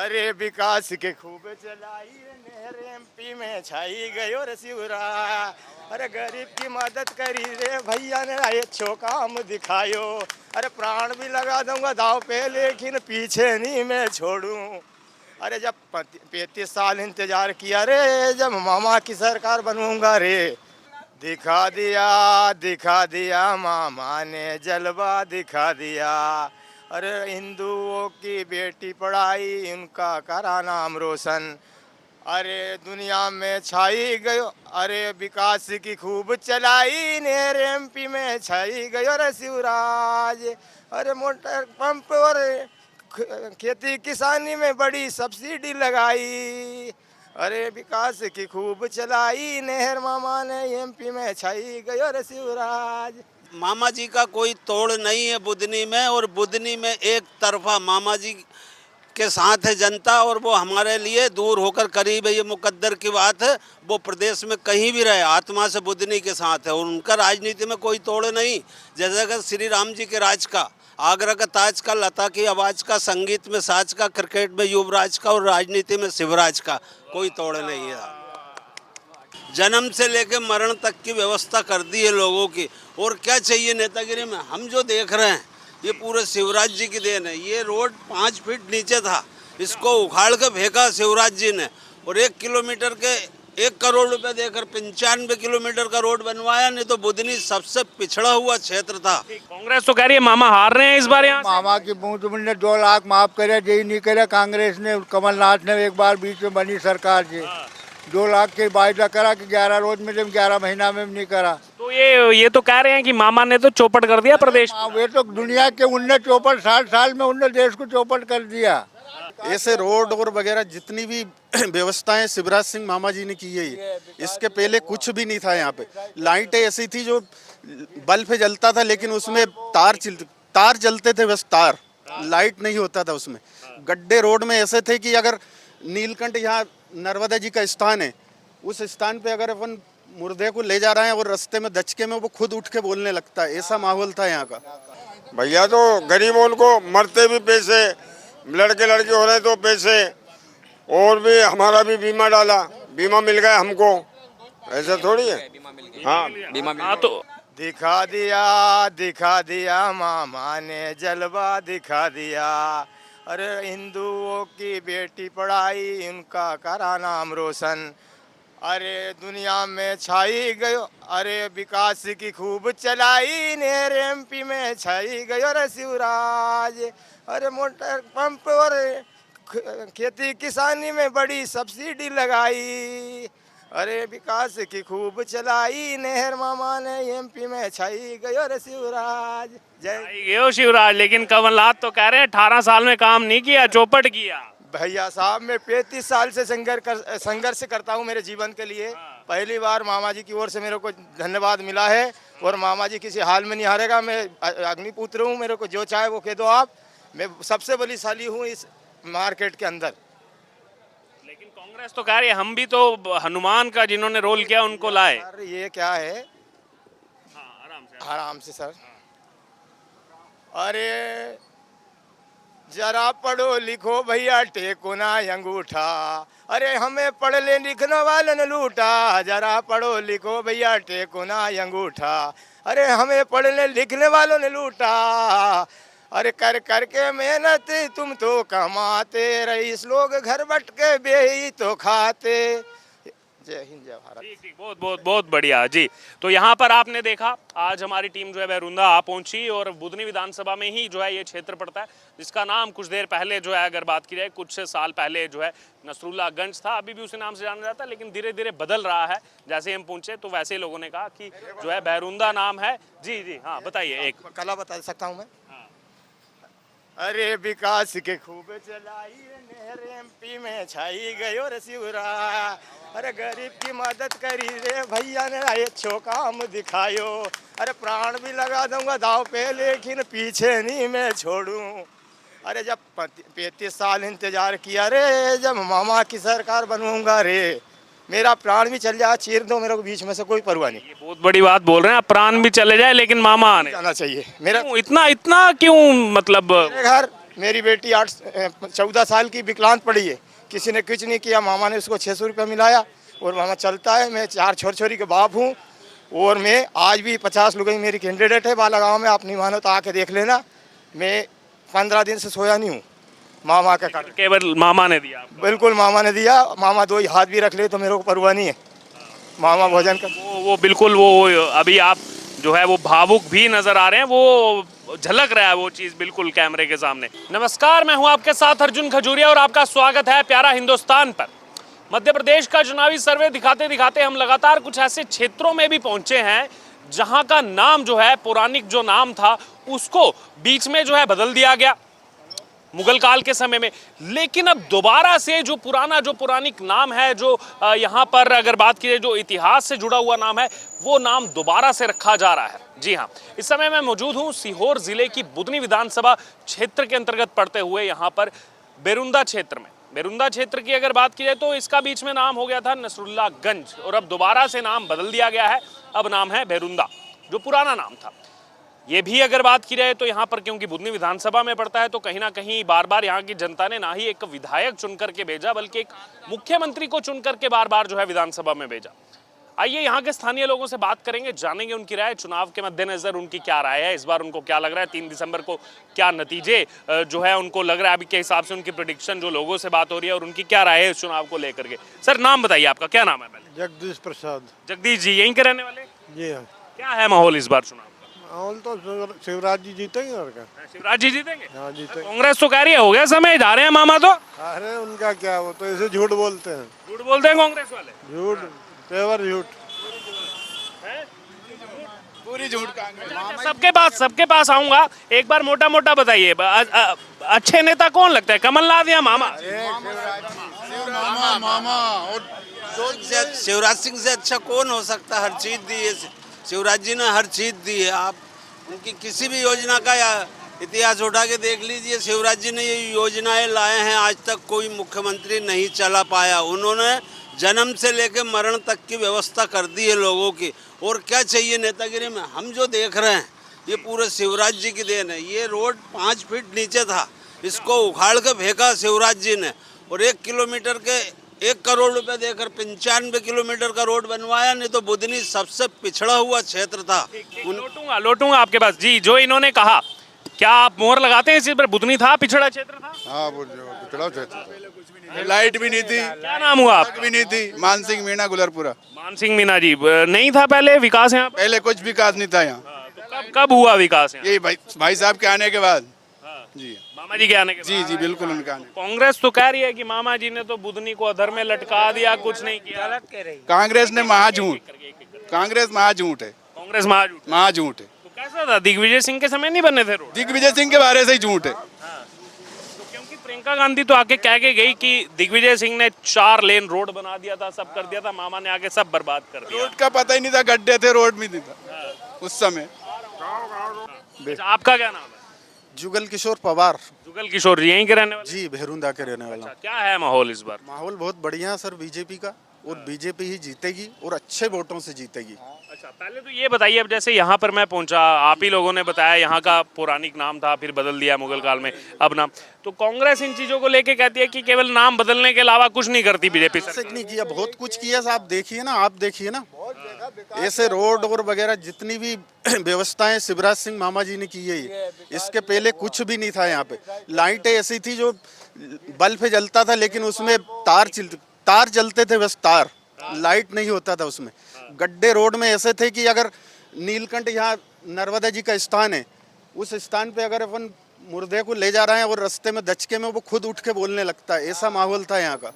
अरे विकास के खूब चलाई नहर एमपी में छाई गयो रे शिवरा। अरे गरीब की मदद करी रे भैया ने अच्छो काम दिखायो। अरे प्राण भी लगा दूंगा दाव पे लेकिन पीछे नहीं मैं छोड़ूं। अरे जब 35 साल इंतजार किया रे जब मामा की सरकार बनूंगा रे। दिखा दिया मामा ने जलवा दिखा दिया। अरे हिंदुओं की बेटी पढ़ाई उनका करा नाम रोशन। अरे दुनिया में छाई गयो। अरे विकास की खूब चलाई नेर एमपी में छाई गयो रे शिवराज। अरे मोटर पंप और खेती किसानी में बड़ी सब्सिडी लगाई। अरे विकास की खूब चलाई नहर मामा ने एमपी में छाई गयो रे शिवराज। मामा जी का कोई तोड़ नहीं है बुधनी में, और बुधनी में एक तरफा मामा जी के साथ है जनता, और वो हमारे लिए दूर होकर करीब है, ये मुकद्दर की बात है। वो प्रदेश में कहीं भी रहे आत्मा से बुधनी के साथ है, और उनका राजनीति में कोई तोड़ नहीं। जैसे कि श्री राम जी के राज का, आगरा का ताज का, लता की आवाज़ का, संगीत में साज का, क्रिकेट में युवराज का, और राजनीति में शिवराज का कोई तोड़ नहीं है। जन्म से लेकर मरण तक की व्यवस्था कर दी है लोगों की, और क्या चाहिए नेतागिरी में। हम जो देख रहे हैं ये पूरे शिवराज जी की देन है। ये रोड 5 फीट नीचे था, इसको उखाड़ के फेंका शिवराज जी ने, और 1 किलोमीटर के 1 करोड़ रुपए देकर 95 किलोमीटर का रोड बनवाया। नहीं तो बुधनी सबसे पिछड़ा हुआ क्षेत्र था। कांग्रेस तो कह रही है मामा हार रहे हैं इस बार यहाँ से। मामा की बूंद ने 2 लाख माफ करे, यही नहीं करे कांग्रेस ने। कमलनाथ ने एक बार बीच में बनी सरकार जी 2 लाख के वायदा करा कि 11 रोज में, 11 महीना में नहीं करा। तो ये तो कह रहे हैं कि मामा ने तो चौपट कर दिया प्रदेश। वे तो दुनिया के उनने 60 साल में उनने देश को चौपट कर दिया। ऐसे रोड और वगैरह जितनी भी व्यवस्थाएं शिवराज सिंह मामा जी ने की है, इसके पहले कुछ भी नहीं था। यहाँ पे लाइटें ऐसी थी जो बल्ब पे जलता था, लेकिन उसमें तार जलते थे, बस तार, लाइट नहीं होता था उसमें। गड्ढे रोड में ऐसे थे कि अगर नीलकंठ, यहाँ नर्मदा जी का स्थान है, उस स्थान पे अगर अपन मुर्दे को ले जा रहे हैं और रास्ते में दचके में वो खुद उठ के बोलने लगता है, ऐसा माहौल था यहाँ का। भैया तो गरीबों को मरते भी पैसे, लड़के हो रहे तो पैसे, और भी हमारा भी बीमा डाला, बीमा मिल गया हमको। ऐसा थोड़ी है। हाँ बीमा हाँ तो दिखा दिया मामा ने जलवा दिखा दिया। अरे हिंदुओं की बेटी पढ़ाई उनका करा नाम रोशन। अरे दुनिया में छाई गयो। अरे विकास की खूब चलाई नेर एमपी में छाई गयो रे शिवराज। अरे मोटर पंप और खेती किसानी में बड़ी सब्सिडी लगाई। अरे विकास की खूब चलाई नहर मामा ने एमपी में छाई गयो रे शिवराज। जय गयो शिवराज। लेकिन कमलनाथ तो कह रहे हैं 18 साल में काम नहीं किया, चौपट किया। भैया साहब मैं 35 साल से संघर्ष करता हूँ मेरे जीवन के लिए। पहली बार मामा जी की ओर से मेरे को धन्यवाद मिला है, और मामा जी किसी हाल में नहीं हारेगा। मैं अग्निपुत्र हूँ, मेरे को जो चाहे वो कह दो आप। मैं सबसे बलीशाली हूँ इस मार्केट के अंदर। लेकिन कांग्रेस तो कह रही है हम भी तो हनुमान का जिन्होंने रोल किया उनको लाए। सर ये क्या है? हाँ, आराम से सर। अरे जरा पढ़ो लिखो भैया टेको ना अंगूठा। अरे हमें पढ़ ले लिखने वाले ने लूटा। जरा पढ़ो लिखो भैया टेको ना अंगूठा। अरे हमें पढ़ने लिखने वालों ने लूटा। अरे कर करके मेहनत तुम तो कमाते, रईस लोग घर बट के बेही तो खाते। जय हिंद जय भारत। ठीक, बहुत बहुत बहुत बढ़िया जी। तो यहाँ पर आपने देखा आज हमारी टीम जो है बहरुंदा आ पहुंची, और बुधनी विधानसभा में ही जो है ये क्षेत्र पड़ता है, जिसका नाम कुछ देर पहले जो है अगर बात की जाए कुछ साल पहले जो है नसरुल्लागंज था। अभी भी उसी नाम से जाना जाता है, लेकिन धीरे धीरे बदल रहा है। जैसे हम पहुंचे तो वैसे लोगों ने कहा कि जो है बहरुंदा नाम है। जी जी हाँ बताइए। एक कला बता सकता हूँ मैं। अरे विकास के खूब चलाई नहर एमपी में छाई गयो रे शिवरा। अरे गरीब की मदद करी रे भैया ने अच्छो काम दिखायो। अरे प्राण भी लगा दूंगा दाव पे लेकिन पीछे नहीं मैं छोड़ूं। अरे जब 35 साल इंतजार किया रे जब मामा की सरकार बनूंगा रे। मेरा प्राण भी चल जाए चीर दो मेरे को बीच में से कोई परवाह नहीं। ये बहुत बड़ी बात बोल रहे हैं, प्राण भी चले जाए लेकिन मामा आने जाना चाहिए। मेरा इतना क्यों मतलब मेरे घर मेरी बेटी 14 साल की विकलांग पड़ी है, किसी ने कुछ नहीं किया। मामा ने उसको 600 रुपये मिलाया और मामा चलता है। मैं 4 छोरी के बाप हूँ और मैं आज भी 50 लुगाई मेरी कैंडिडेट है बालागांव में। अपनी मानो तो आके देख लेना। मैं 15 दिन से सोया नहीं हूँ मामा के कारण। केवल मामा ने दिया आपको? बिल्कुल मामा ने दिया। मामा 2 ही हाथ भी रख ले तो मेरे को परवाह नहीं है। मामा भोजन का वो बिल्कुल वो अभी आप जो है वो भावुक भी नजर आ रहे हैं, वो झलक रहा है वो चीज बिल्कुल कैमरे के सामने। नमस्कार, मैं हूं आपके साथ अर्जुन खजूरिया और आपका स्वागत है प्यारा हिंदुस्तान पर। मध्य प्रदेश का चुनावी सर्वे दिखाते दिखाते हम लगातार कुछ ऐसे क्षेत्रों में भी पहुंचे हैं जहां का नाम जो है, पौराणिक जो नाम था उसको बीच में जो है बदल दिया गया मुगल काल के समय में। लेकिन अब दोबारा से जो पौराणिक नाम है, जो यहाँ पर अगर बात की जाए जो इतिहास से जुड़ा हुआ नाम है, वो नाम दोबारा से रखा जा रहा है। जी हाँ, इस समय मैं मौजूद हूँ सीहोर जिले की बुदनी विधानसभा क्षेत्र के अंतर्गत पड़ते हुए यहाँ पर बेरुंदा क्षेत्र में। बेरुंदा क्षेत्र की अगर बात की जाए तो इसका बीच में नाम हो गया था नसरुल्लागंज और अब दोबारा से नाम बदल दिया गया है। अब नाम है बेरुंदा, जो पुराना नाम था। ये भी अगर बात की जाए तो यहाँ पर क्योंकि बुदनी विधानसभा में पड़ता है तो कहीं ना कहीं बार बार यहाँ की जनता ने ना ही एक विधायक चुन करके भेजा बल्कि एक मुख्यमंत्री को चुन करके बार बार जो है विधानसभा में भेजा। आइए यहाँ के स्थानीय लोगों से बात करेंगे, जानेंगे उनकी राय, चुनाव के मद्देनजर उनकी क्या राय है, इस बार उनको क्या लग रहा है, 3 दिसंबर को क्या नतीजे जो है उनको लग रहा है, अभी के हिसाब से उनकी प्रेडिक्शन जो लोगों से बात हो रही है और उनकी क्या राय है इस चुनाव को लेकर के। सर नाम बताइए आपका, क्या नाम है? पहले जगदीश प्रसाद। जगदीश जी, यहीं के रहने वाले? जी हाँ। क्या है माहौल इस बार चुनाव? माहौल तो शिवराज जी जीतेंगे और क्या। शिवराज जी जीतेंगे? हाँ जीतेंगे। कांग्रेस तो कह रही है हो गया समय, जा रहे हैं मामा तो। अरे उनका क्या, वो तो ऐसे झूठ बोलते हैं। झूठ बोलते हैं कांग्रेस वाले? झूठ, तेवर झूठ। पूरी झूठ कांग्रेस। सबके पास आऊंगा, एक बार मोटा मोटा बताइए अच्छे नेता कौन लगता है, कमलनाथ या मामा? मामा और शिवराज सिंह से अच्छा कौन हो सकता? हर चीज दी है शिवराज जी ने, हर चीज दी है। आप उनकी किसी भी योजना का या इतिहास उठा के देख लीजिए, शिवराज जी ने ये योजनाएं लाए हैं, आज तक कोई मुख्यमंत्री नहीं चला पाया। उन्होंने जन्म से लेकर मरण तक की व्यवस्था कर दी है लोगों की। और क्या चाहिए नेतागिरी में? हम जो देख रहे हैं ये पूरे शिवराज जी की देन है। ये रोड 5 फीट नीचे था, इसको उखाड़ के फेंका शिवराज जी ने और 1 किलोमीटर के 1 करोड़ रुपए देकर 95 किलोमीटर का रोड बनवाया। नहीं तो बुदनी सबसे पिछड़ा हुआ क्षेत्र था। लौटूंगा आपके पास जी। जो इन्होंने कहा, क्या आप मोहर लगाते हैं इस पर? बुदनी था पिछड़ा क्षेत्र था? हाँ वो पिछड़ा क्षेत्र था, लाइट भी नहीं थी। क्या नाम हुआ आप? भी नहीं थी। मान सिंह मीणा गुलरपुरा। मान सिंह मीणा जी, नहीं था पहले विकास यहाँ? पहले कुछ विकास नहीं था यहाँ। तो कब हुआ विकास यहाँ? यही भाई साहब के आने के बाद। जी मामा जी के आने के जी जी बिल्कुल उनका आने। कांग्रेस तो कह रही है कि मामा जी ने तो बुदनी को अधर में लटका दिया, कुछ नहीं किया। कांग्रेस ने महाझूठ, कांग्रेस महाझूठ है। कांग्रेस महाझूठ है। तो कैसा था, दिग्विजय सिंह के समय नहीं बने थे रोड? दिग्विजय सिंह के बारे से ही झूठ है। तो क्योंकि प्रियंका गांधी तो आके कह के गई कि दिग्विजय सिंह ने 4 लेन रोड बना दिया था, सब कर दिया था, मामा ने आके सब बर्बाद कर दिया। रोड का पता ही नहीं था, गड्ढे थे, रोड भी नहीं था उस समय। अच्छा, आपका क्या नाम है? जुगल किशोर पवार। जुगल किशोर जी, यहीं के रहने वाले? जी बेरुंदा के रहने वाला। अच्छा, क्या है माहौल इस बार? माहौल बहुत बढ़िया है सर बीजेपी का, और बीजेपी ही जीतेगी और अच्छे वोटों से जीतेगी। अच्छा, पहले तो ये बताइए, अब जैसे यहाँ पर मैं पहुंचा, आप ही लोगों ने बताया यहाँ का पौराणिक नाम था, फिर बदल दिया मुगल काल में, अब नाम। तो कांग्रेस इन चीजों को लेके कहती है कि केवल नाम बदलने के अलावा कुछ नहीं करती बीजेपी सरकार। नहीं किया, बहुत कुछ किया। आप देखिए ना, ऐसे रोड और वगैरह जितनी भी व्यवस्थाएं शिवराज सिंह मामा जी ने की है। इसके पहले कुछ भी नहीं था यहाँ पे। लाइटें ऐसी थी जो बल्ब पे जलता था, लेकिन उसमें तार जलते थे, बस तार, लाइट नहीं होता था उसमें। गड्ढे रोड में ऐसे थे कि अगर नीलकंठ, यहाँ नर्मदा जी का स्थान है, उस स्थान पे अगर अपन मुर्दे को ले जा रहे हैं और रास्ते में दचके में वो खुद उठ के बोलने लगता है, ऐसा माहौल था यहाँ का।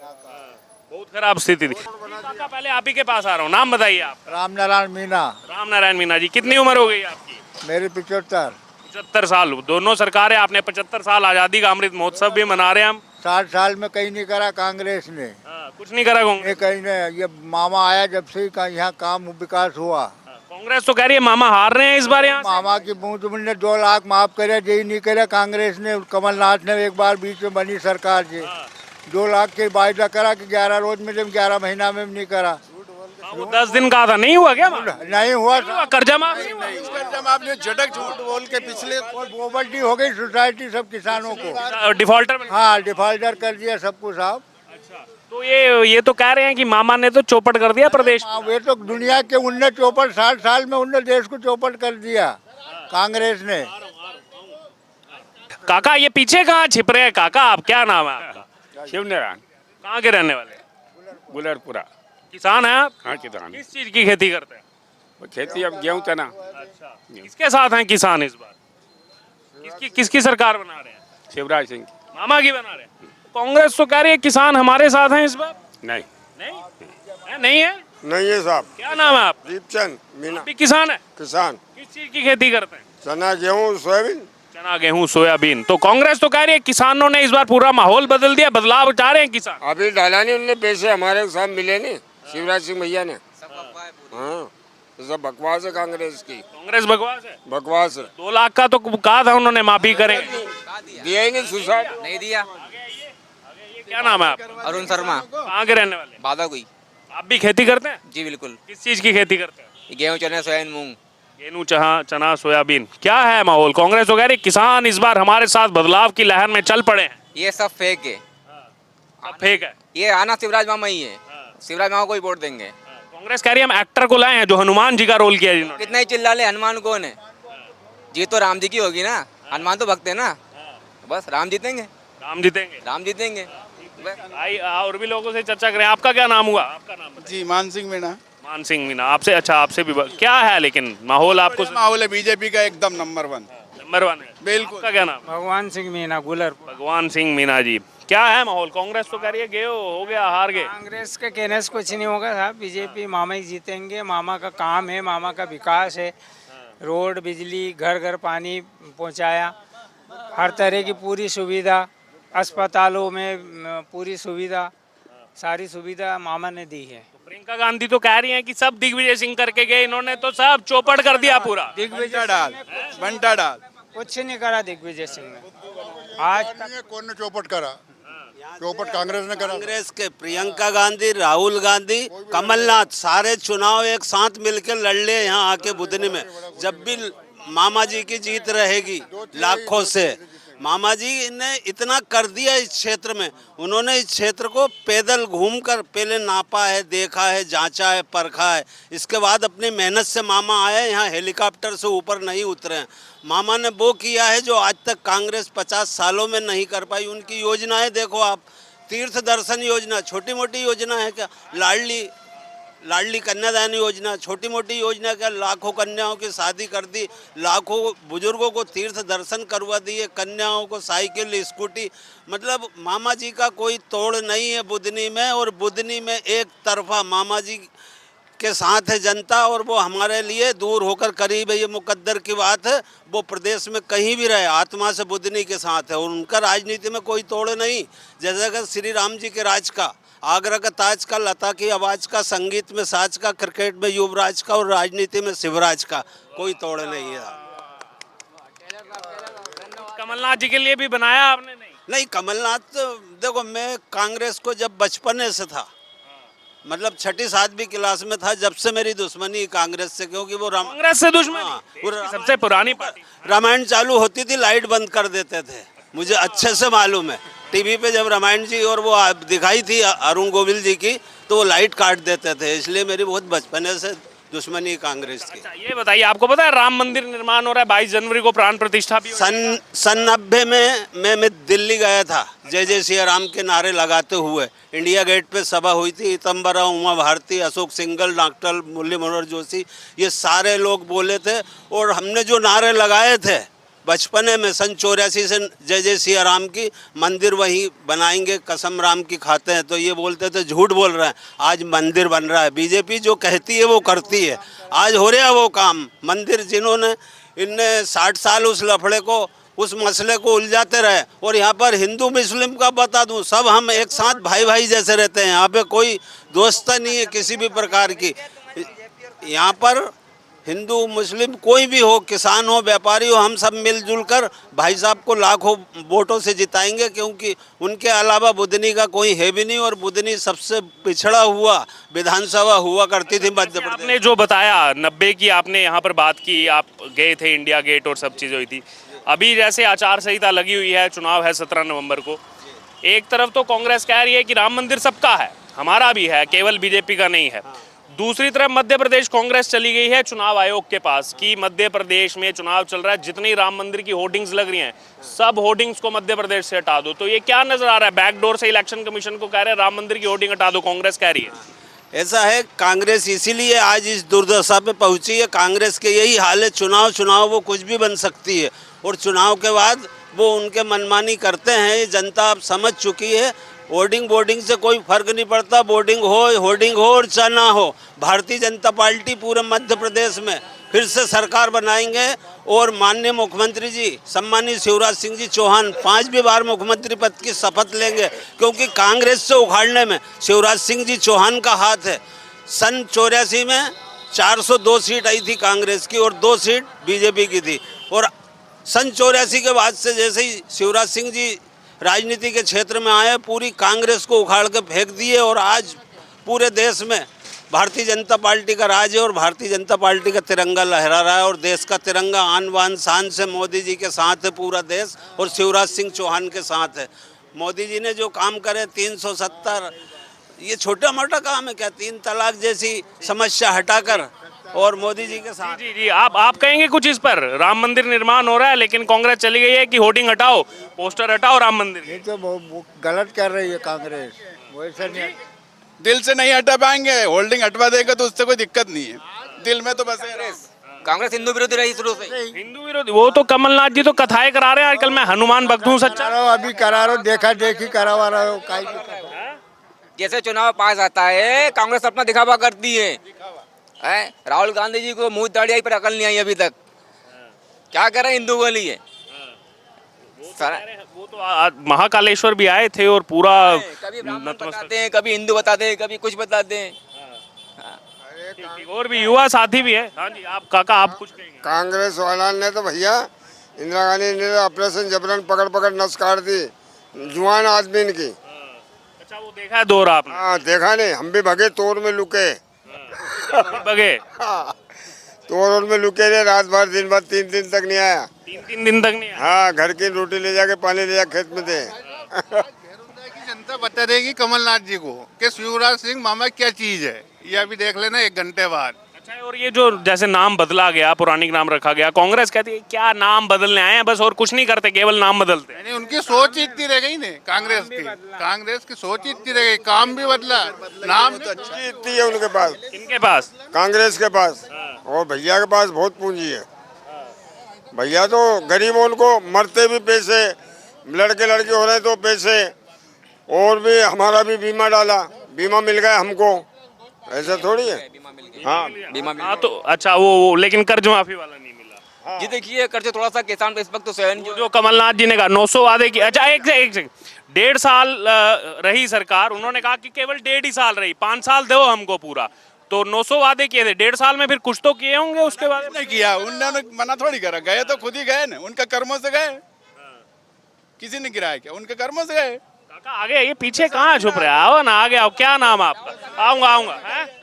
बहुत खराब स्थिति थी। काका, पहले आप ही के पास आ रहा हूँ, नाम बताइए आप। रामनारायण मीना। रामनारायण मीना जी, कितनी उम्र हो गई आपकी? मेरी 75। 75 साल। दोनों सरकारें, आपने 75 साल आजादी का अमृत महोत्सव भी मना रहे हैं हम। 60 साल में कहीं नहीं करा कांग्रेस ने। कुछ नहीं करा कांग्रेस? ये कहीं नहीं, ये मामा आया जब से ही यहाँ काम विकास हुआ। कांग्रेस तो कह रही है मामा हार रहे हैं इस बार यहाँ से। मामा की बूंद ने 2 लाख माफ करे, यही नहीं करे कांग्रेस ने। कमलनाथ ने एक बार बीच में बनी सरकार जी 2 लाख के वायदा करा कि 11 रोज में, जब 11 महीना में नहीं करा। वो 10 दिन का था, नहीं हुआ क्या माफ? नहीं हुआ नहीं हुआ, कर्जा माफ नहीं हुआ? जब आपने झटक झूठ बोल के पिछले और पोवर्टी हो गई सोसाइटी सब किसानों को। डिफॉल्टर बन हाँ डिफॉल्टर कर दिया सब कुछ साहब। तो ये तो कह रहे हैं कि मामा ने तो चौपट कर दिया प्रदेश में। हाँ, वे तो दुनिया के 19 साल में उनने देश को चौपट कर दिया कांग्रेस ने। काका ये पीछे कहाँ छिप रहे हैं काका, आप क्या नाम है आपका? शिवनारायण कहाँ के रहने वाले? गुलरपुरा। किसान हैं आप? हाँ किसान। किस चीज की खेती करते हैं? वो खेती अब गेहूं चना। अच्छा, किसके साथ हैं किसान इस बार? किसकी सरकार बना रहे हैं? शिवराज सिंह की। मामा की बना रहे हैं? कांग्रेस तो कह रही है किसान हमारे साथ हैं इस बार। नहीं नहीं नहीं है? नहीं है साहब। क्या नाम है आप? दीपचंद मीना। आप भी किसान है? किसान। किस चीज की खेती करते हैं? चना गेहूँ सोयाबीन। चना गेहूं सोयाबीन। तो कांग्रेस तो कह रही है किसानों ने इस बार पूरा माहौल बदल दिया, बदलाव चाह रहे हैं किसान। अभी डाला नहीं उनने, पैसे हमारे साथ मिले नहीं शिवराज सिंह भैया ने। हाँ तो सब बकवास है कांग्रेस की। कांग्रेस बकवास है, बकवास है। 2 लाख का तो कहा था उन्होंने माफी करेंगे, दिया ही नहीं, सुसाइड नहीं दिया। क्या नाम है आपका? अरुण शर्मा, कहाँ के रहने वाले? बादागुई। आप भी खेती करते हैं? जी बिल्कुल। किस चीज की खेती करते हैं? गेहूं, चने, सोयाबीन, मूंग। गेहूं, चना सोयाबीन। क्या है माहौल? कांग्रेस तो कह रही किसान इस बार हमारे साथ बदलाव की लहर में चल पड़े हैं। ये सब फेक है, सब फेक है। ये आना शिवराज मामा ही है। शिवराज मामा को ही वोट देंगे। कांग्रेस कह रही है हम एक्टर को लाए हैं जो हनुमान जी का रोल किया जिन्होंने। कितना ही चिल्ला ले, हनुमान कौन है? जीत तो राम जी की होगी ना, हनुमान तो भक्त है ना। बस राम जीतेंगे, राम जीतेंगे। राम जीतेंगे। भाई और भी लोगों से चर्चा करें। आपका क्या नाम हुआ? आपका नाम बताइए। जी मान सिंह मीणा। मान सिंह मीना। आपसे अच्छा, आपसे भी क्या है लेकिन माहौल आपको? माहौल है बीजेपी का एकदम नंबर 1। नंबर 1 है। बिल्कुल। आपका क्या नाम? भगवान सिंह मीना, गुलर। भगवान सिंह मीना जी। क्या है माहौल? कांग्रेस तो कह रही है गए हो गया, हार गए। कांग्रेस के कहने से कुछ नहीं होगा साहब, बीजेपी मामा ही जीतेंगे। मामा का काम है, मामा का विकास है। रोड, बिजली, घर घर पानी पहुंचाया, हर तरह की पूरी सुविधा, अस्पतालों में पूरी सुविधा, सारी सुविधा मामा ने दी है। प्रियंका गांधी तो कह रही हैं कि सब दिग्विजय सिंह करके गए, इन्होंने तो सब चौपट कर दिया पूरा। दिग्विजय डाल बंटा डाल कुछ नहीं करा दिग्विजय सिंह ने आज तक। कौन ने चौपट करा? चौपट कांग्रेस ने करा। कांग्रेस के प्रियंका गांधी, राहुल गांधी, कमलनाथ सारे चुनाव एक साथ मिलकर लड़ ले यहाँ आके बुधनी में। जब भी मामा जी की जीत रहेगी लाखों से। मामा जी ने इतना कर दिया इस क्षेत्र में, उन्होंने इस क्षेत्र को पैदल घूमकर पहले नापा है, देखा है, जांचा है, परखा है। इसके बाद अपनी मेहनत से मामा आए, यहाँ हेलीकॉप्टर से ऊपर नहीं उतरे हैं। मामा ने वो किया है जो आज तक कांग्रेस 50 सालों में नहीं कर पाई। उनकी योजनाएं देखो आप, तीर्थ दर्शन योजना छोटी मोटी योजना है क्या? लाडली कन्यादान योजना छोटी मोटी योजना क्या? लाखों कन्याओं की शादी कर दी, लाखों बुजुर्गों को तीर्थ दर्शन करवा दिए, कन्याओं को साइकिल, स्कूटी। मतलब मामा जी का कोई तोड़ नहीं है बुधनी में। और बुधनी में एक तरफा मामा जी के साथ है जनता, और वो हमारे लिए दूर होकर करीब है, ये मुकद्दर की बात है। वो प्रदेश में कहीं भी रहे आत्मा से बुधनी के साथ है, और उनका राजनीति में कोई तोड़ नहीं। जैसे कि श्री राम जी के राज का, आगरा का ताज का, लता की आवाज़ का, संगीत में साज का, क्रिकेट में युवराज का, और राजनीति में शिवराज का कोई तोड़ नहीं है। कमलनाथ जी के लिए भी बनाया आपने? नहीं, कमलनाथ तो देखो, मैं कांग्रेस को जब बचपने से था, मतलब 6ठी 7वीं क्लास में था, जब से मेरी दुश्मनी कांग्रेस से, क्योंकि वो कांग्रेस से दुश्मनी? हाँ, सबसे पुरानी पार्टी। रामायण चालू होती थी लाइट बंद कर देते थे, मुझे अच्छे से मालूम है। टीवी पे जब रामायण जी और वो दिखाई थी अरुण गोविल जी की, तो वो लाइट काट देते थे। इसलिए मेरी बहुत बचपने से दुश्मनी कांग्रेस की। अच्छा, ये बताइए, आपको पता है राम मंदिर निर्माण हो रहा है, 22 जनवरी को प्राण प्रतिष्ठा भी सन 90 में मैं दिल्ली गया था, जय जय सिया राम के नारे लगाते हुए। इंडिया गेट पे सभा हुई थी, इतम्बरा, उमा भारती, अशोक सिंघल, डॉक्टर मुरली मनोहर जोशी, ये सारे लोग बोले थे। और हमने जो नारे लगाए थे बचपने में, सन 84 से जय जय सिया राम की मंदिर वहीं बनाएंगे, कसम राम की खाते हैं, तो ये बोलते थे झूठ बोल रहे हैं। आज मंदिर बन रहा है। बीजेपी जो कहती है वो करती है। आज हो रहा है वो काम। मंदिर जिन्होंने इनने 60 साल उस लफड़े को, उस मसले को उलझाते रहे, और यहाँ पर हिंदू मुस्लिम का बता दूँ, सब हम एक साथ भाई भाई जैसे रहते हैं। यहाँ पे कोई दोस्ती नहीं है किसी भी प्रकार की। यहाँ पर हिंदू मुस्लिम कोई भी हो, किसान हो व्यापारी हो, हम सब मिलजुल कर भाई साहब को लाखों वोटों से जिताएंगे, क्योंकि उनके अलावा बुधनी का कोई है भी नहीं, और बुधनी सबसे पिछड़ा हुआ विधानसभा हुआ करती थी मध्य प्रदेश। आपने जो बताया 90 की आपने यहाँ पर बात की, आप गए थे इंडिया गेट और सब चीज़ें हुई थी। अभी जैसे आचार संहिता लगी हुई है, चुनाव है 17 नवंबर को, एक तरफ तो कांग्रेस कह रही है कि राम मंदिर सबका है, हमारा भी है, केवल बीजेपी का नहीं है। दूसरी तरफ मध्य प्रदेश कांग्रेस चली गई है चुनाव आयोग के पास कि मध्य प्रदेश में चुनाव चल रहा है, जितनी राम मंदिर की होर्डिंग्स लग रही हैं सब होर्डिंग्स को मध्य प्रदेश से हटा दो। तो ये क्या नजर आ रहा है? बैकडोर से इलेक्शन कमीशन को कह रहे हैं राम मंदिर की होर्डिंग हटा दो, कांग्रेस कह रही है। ऐसा है, कांग्रेस इसीलिए आज इस दुर्दशा पे पहुंची है। कांग्रेस के यही हाल है, चुनाव वो कुछ भी बन सकती है, और चुनाव के बाद वो उनके मनमानी करते हैं। ये जनता अब समझ चुकी है। होर्डिंग बोर्डिंग से कोई फर्क नहीं पड़ता, होर्डिंग हो और चाहे ना हो, भारतीय जनता पार्टी पूरे मध्य प्रदेश में फिर से सरकार बनाएंगे। और माननीय मुख्यमंत्री जी सम्मानित शिवराज सिंह जी चौहान 5वीं बार मुख्यमंत्री पद की शपथ लेंगे, क्योंकि कांग्रेस से उखाड़ने में शिवराज सिंह जी चौहान का हाथ है। सन 84 में 402 सीट आई थी कांग्रेस की और 2 सीट बीजेपी की थी, और सन 84 के बाद से जैसे ही शिवराज सिंह जी राजनीति के क्षेत्र में आए, पूरी कांग्रेस को उखाड़ के फेंक दिए, और आज पूरे देश में भारतीय जनता पार्टी का राज है, और भारतीय जनता पार्टी का तिरंगा लहरा रहा है, और देश का तिरंगा आन बान शान से मोदी जी के साथ है पूरा देश, और शिवराज सिंह चौहान के साथ है। मोदी जी ने जो काम करे 370, ये छोटा मोटा काम है क्या? 3 तलाक जैसी समस्या हटाकर, और मोदी जी के साथ। जी, आप कहेंगे कुछ इस पर? राम मंदिर निर्माण हो रहा है लेकिन कांग्रेस चली गई है कि होर्डिंग हटाओ, पोस्टर हटाओ राम मंदिर के। ये तो वो गलत कर रही है कांग्रेस, वैसा नहीं। दिल से नहीं हटा पाएंगे, होल्डिंग हटवा देगा तो उससे कोई दिक्कत नहीं है, दिल में तो बस कांग्रेस हिंदू विरोधी रही शुरू से। हिंदू विरोधी, वो तो कमलनाथ जी तो कथाएं करा रहे हैं आजकल, मैं हनुमान भक्त हूँ सच्चा। अभी करा रहा, देखा देखी करवा रहा हो, जैसे चुनाव पास आता है कांग्रेस अपना दिखावा करती है। राहुल गांधी जी को मुंह दाढ़ी पर अकल नहीं आई अभी तक, क्या कर रहे हैं हिंदू के लिए? वो तो महाकालेश्वर भी आए थे और पूरा कभी ब्राह्मण बताते हैं, कभी हिंदू बताते हैं, कभी कुछ बताते हैं। और भी युवा साथी भी है। हाँ जी, आप काका आप कुछ कहेंगे? कांग्रेस वाला ने तो भैया इंदिरा गांधी ने ऑपरेशन जबरन पकड़ नस काट दी जुआन आदमी की। अच्छा, वो देखा है दौर आपने? हाँ देखा नहीं, हम भी भगे तोड़ में लुके। भगे तोड़ में लुके रहे रात भर दिन भर, 3 दिन तक नहीं आया। 3 दिन तक नहीं आया? हाँ, घर की रोटी ले जाके पानी ले जाके खेत में दे। जनता बता देगी कमलनाथ जी को कि शिवराज सिंह मामा क्या चीज है, ये अभी देख लेना 1 घंटे बाद। अच्छा, और ये जो जैसे नाम बदला गया, पौराणिक नाम रखा गया, कांग्रेस कहती है क्या नाम बदलने आए हैं बस, और कुछ नहीं करते, केवल नाम बदलते हैं। उनकी सोच इतनी रह गई ना, कांग्रेस की सोच इतनी रह गई, काम भी बदला, नाम तो अच्छी इतनी है उनके पास। इनके पास? कांग्रेस के पास। और भैया के पास बहुत पूंजी है। भैया तो गरीबों को मरते भी पैसे, लड़के लड़के हो रहे तो पैसे, और भी हमारा भी बीमा डाला, बीमा मिल गया हमको, ऐसा थोड़ी है। हाँ बीमा हाँ, तो अच्छा वो लेकिन कर्ज माफी वाला नहीं मिला। जी देखिए, कर्ज थोड़ा सा किसान पे इस वक्त तो सहन जो कमलनाथ जी ने कहा 900 वादे की। अच्छा, एक सेकंड, 1.5 साल रही सरकार, उन्होंने कहा कि केवल 1.5 ही साल रही, 5 साल दो हमको पूरा, तो 900 वादे किए थे 1.5 साल में, फिर कुछ तो किए होंगे उसके बाद? नहीं किया, उन्होंने मना थोड़ी करा, गए तो खुद ही गए ना, उनके कर्मों से गए, किसी ने गिराया क्या, उनके कर्मों से गए। काका आगे ये पीछे कहाँ छुप रहे? आओ ना आगे आओ, क्या नाम आपका? आऊंगा।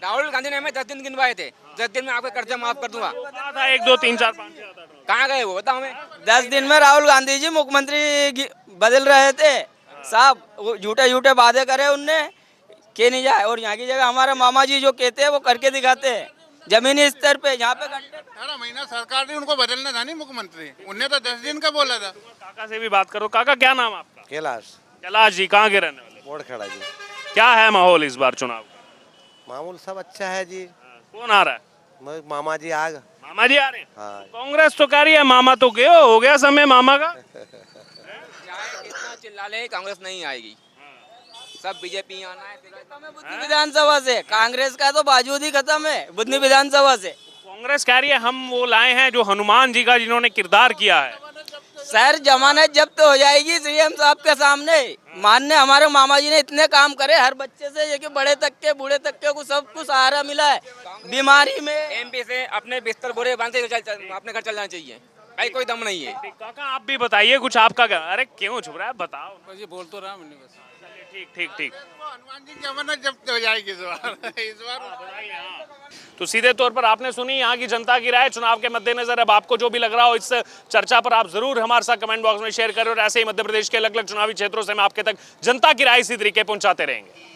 राहुल गांधी ने हमें 10 दिन गिनवाए थे, 10 दिन में आपका कर्जा माफ कर दूंगा। था 1 2 3 4 5 6 7 8 कहाँ गए वो बताओ हमें। 10 दिन में राहुल गांधी जी मुख्यमंत्री बदल रहे थे साहब, वो झूठे वादे करे उनने के नहीं जाए, और यहाँ की जगह हमारे मामा जी जो कहते हैं वो करके दिखाते हैं जमीनी स्तर पे। यहाँ पे 18 महीना सरकार ने उनको बदलना था नहीं मुख्यमंत्री, उनने तो 10 दिन का बोला था। काका से भी बात करो। काका क्या नाम आपका? कैलाश जी, कहाँ के रहने वाले? मोड़ खड़ा जी। क्या है माहौल इस बार चुनाव का? मामूल सब अच्छा है जी। कौन आ रहा है? मामा जी आ गए। मामा जी आ रहे हैं? हाँ। कांग्रेस तो कह रही है मामा तो गए, हो गया समय मामा का। कितना चिल्ला ले, कांग्रेस नहीं आएगी, सब बीजेपी आना है। बुधनी विधानसभा से कांग्रेस का तो बाजूद ही खत्म है, बुधनी विधानसभा से। कांग्रेस कह रही है हम वो लाए हैं जो हनुमान जी का जिन्होंने किरदार किया है, सर जमानत जब्त हो जाएगी सीएम साहब के सामने। मानने हमारे मामा जी ने इतने काम करे, हर बच्चे से लेके बड़े तक के बूढ़े तक के को सबको सहारा मिला है। बीमारी में एमपी से अपने बिस्तर बोरे बांध के अपने घर चल जाना चाहिए, कोई दम नहीं है। काका आप भी बताइए कुछ आपका अरे क्यों छुप रहा है बताओ। जी बोल तो रहा मैंने बस। ठीक ठीक ठीक। हनुमान जी की अमानत जब्त हो जाएगी इस बार। तो सीधे तौर पर आपने सुनी यहाँ की जनता की राय चुनाव के मद्देनजर। अब आपको जो भी लग रहा हो इस चर्चा पर आप जरूर हमारे साथ कमेंट बॉक्स में शेयर करें और ऐसे ही मध्य प्रदेश के अलग अलग चुनावी क्षेत्रों से मैं आपके तक जनता की राय इसी तरीके पहुंचाते रहेंगे।